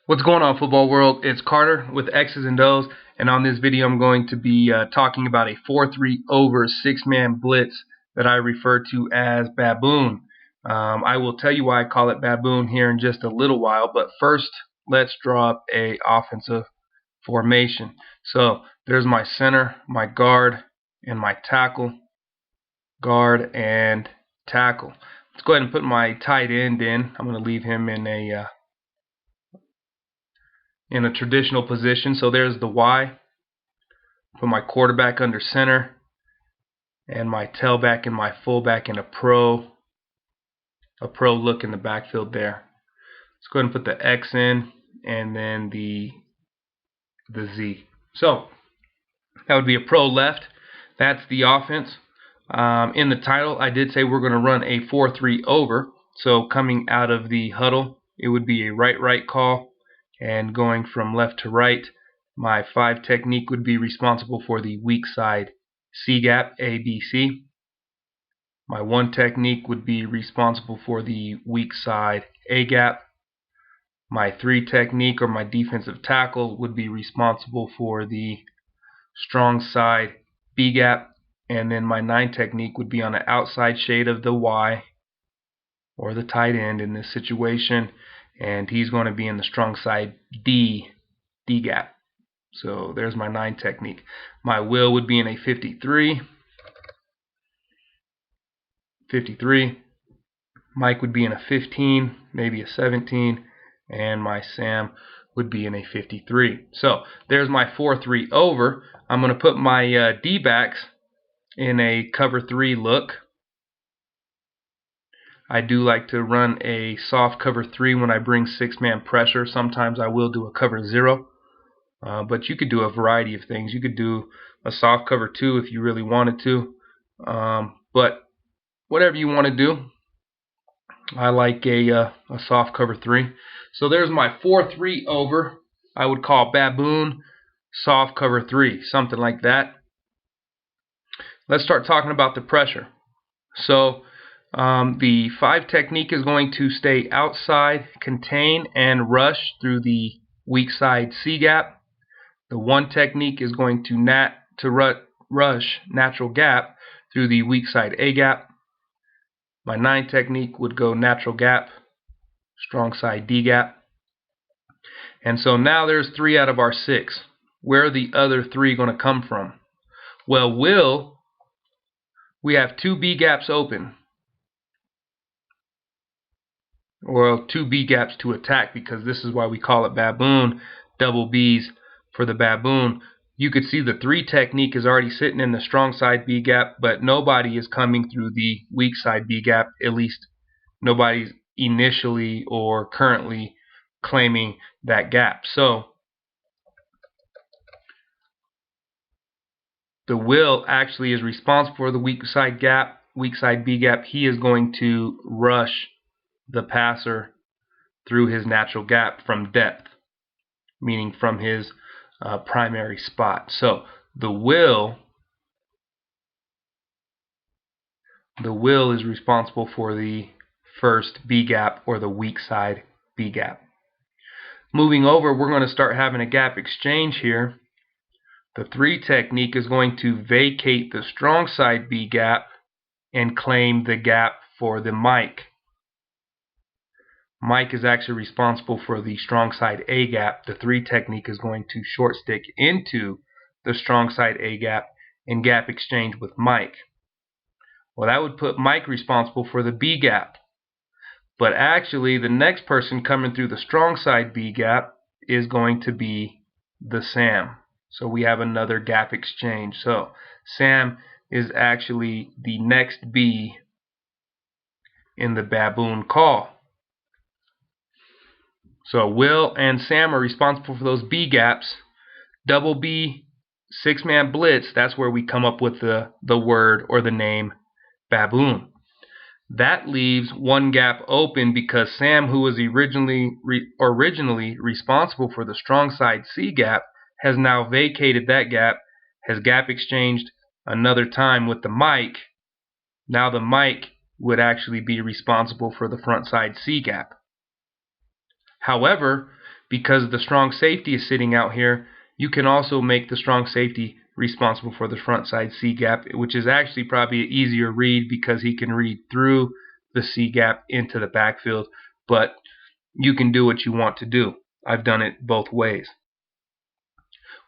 What's going on, football world? It's Carter with X's and O's, and on this video I'm going to be talking about a 4-3 over 6-man blitz that I refer to as Baboon. I will tell you why I call it Baboon here in just a little while, but first let's draw up a offensive formation. So there's my center, my guard, and my tackle. Guard and tackle. Let's go ahead and put my tight end in. I'm going to leave him in a traditional position. So there's the Y. Put my quarterback under center, and my tailback and my fullback in a pro look in the backfield there. Let's go ahead and put the X in, and then the Z. So that would be a pro left. That's the offense. In the title, I did say we're going to run a 4-3 over. So coming out of the huddle, it would be a right call. And going from left to right, my 5 technique would be responsible for the weak side C gap, A, B, C. My 1 technique would be responsible for the weak side A gap. My 3 technique, or my defensive tackle, would be responsible for the strong side B gap. And then my 9 technique would be on the outside shade of the Y, or the tight end in this situation, and he's going to be in the strong side D gap. So there's my 9 technique. My will would be in a 53. Mike would be in a 15, maybe a 17, and my Sam would be in a 53. So there's my 4-3 over. I'm going to put my D-backs in a cover 3 look. I do like to run a soft cover 3 when I bring 6-man pressure. Sometimes I will do a cover 0, but you could do a variety of things. You could do a soft cover 2 if you really wanted to, but whatever you want to do. I like a soft cover 3. So there's my 4-3 over. I would call Baboon soft cover 3, something like that. Let's start talking about the pressure. So the 5 technique is going to stay outside, contain, and rush through the weak side C gap. The 1 technique is going to rush natural gap through the weak side A gap. My 9 technique would go natural gap, strong side D gap. And so now there's 3 out of our 6. Where are the other 3 going to come from? Well, we have 2 B gaps open. Or 2 B gaps to attack, because this is why we call it Baboon, double B's for the Baboon. You could see the 3 technique is already sitting in the strong side B gap, but nobody is coming through the weak side B gap, at least nobody's initially or currently claiming that gap. So the will actually is responsible for the weak side B gap. He is going to rush the passer through his natural gap from depth, meaning from his primary spot. So the will is responsible for the first B gap, or the weak side B gap. Moving over, we're going to start having a gap exchange here. The 3 technique is going to vacate the strong side B gap and claim the gap for the Mike. Mike is actually responsible for the strong side A gap. The 3 technique is going to short stick into the strong side A gap and gap exchange with Mike. Well, that would put Mike responsible for the B gap. But actually, the next person coming through the strong side B gap is going to be the Sam. So we have another gap exchange. So Sam is actually the next B in the Baboon call. So Will and Sam are responsible for those B gaps. Double B, 6-man blitz, that's where we come up with the word or the name Baboon. That leaves 1 gap open, because Sam, who was originally responsible for the strong side C gap, has now vacated that gap, has gap exchanged another time with the Mike. Now the Mike would actually be responsible for the front side C gap. However, because the strong safety is sitting out here, you can also make the strong safety responsible for the front side C gap, which is actually probably an easier read because he can read through the C gap into the backfield. But you can do what you want to do. I've done it both ways.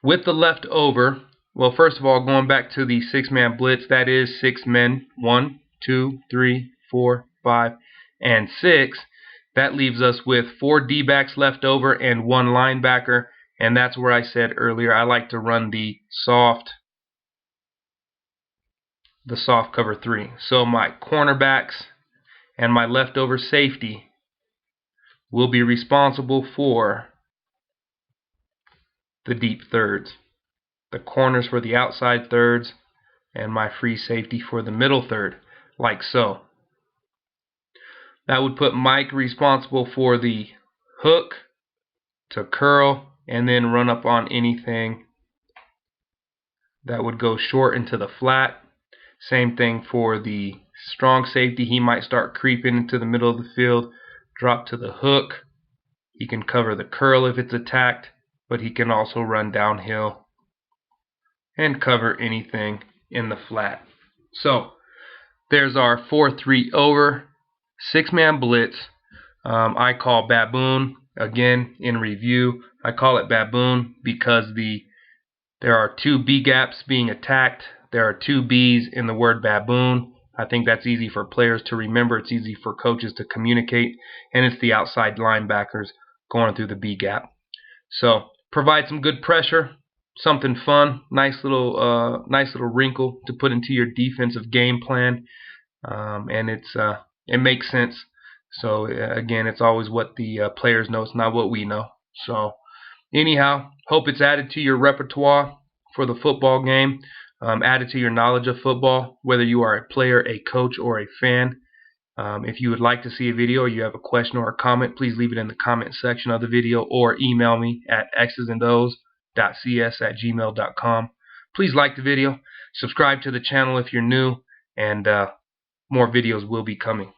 With the leftover, well, first of all, going back to the 6-man blitz, that is 6 men. 1, 2, 3, 4, 5, and 6. That leaves us with 4 D-backs left over and 1 linebacker. And that's where I said earlier I like to run the soft cover 3. So my cornerbacks and my leftover safety will be responsible for the deep thirds. The corners for the outside thirds, and my free safety for the middle third, like so. That would put Mike responsible for the hook to curl and then run up on anything that would go short into the flat. Same thing for the strong safety. He might start creeping into the middle of the field, drop to the hook. He can cover the curl if it's attacked, but he can also run downhill and cover anything in the flat. So there's our 4-3 over 6-man blitz. I call Baboon, again in review, I call it Baboon because there are 2 B gaps being attacked. There are 2 B's in the word Baboon. I think that's easy for players to remember. It's easy for coaches to communicate, and it's the outside linebackers going through the B gap. So provide some good pressure, something fun, nice little wrinkle to put into your defensive game plan, and it makes sense. So again, it's always what the players know. It's not what we know. So anyhow, hope it's added to your repertoire for the football game, added to your knowledge of football, whether you are a player, a coach, or a fan. If you would like to see a video or you have a question or a comment, please leave it in the comment section of the video or email me at xzandos.com. Please like the video, subscribe to the channel if you're new, and more videos will be coming.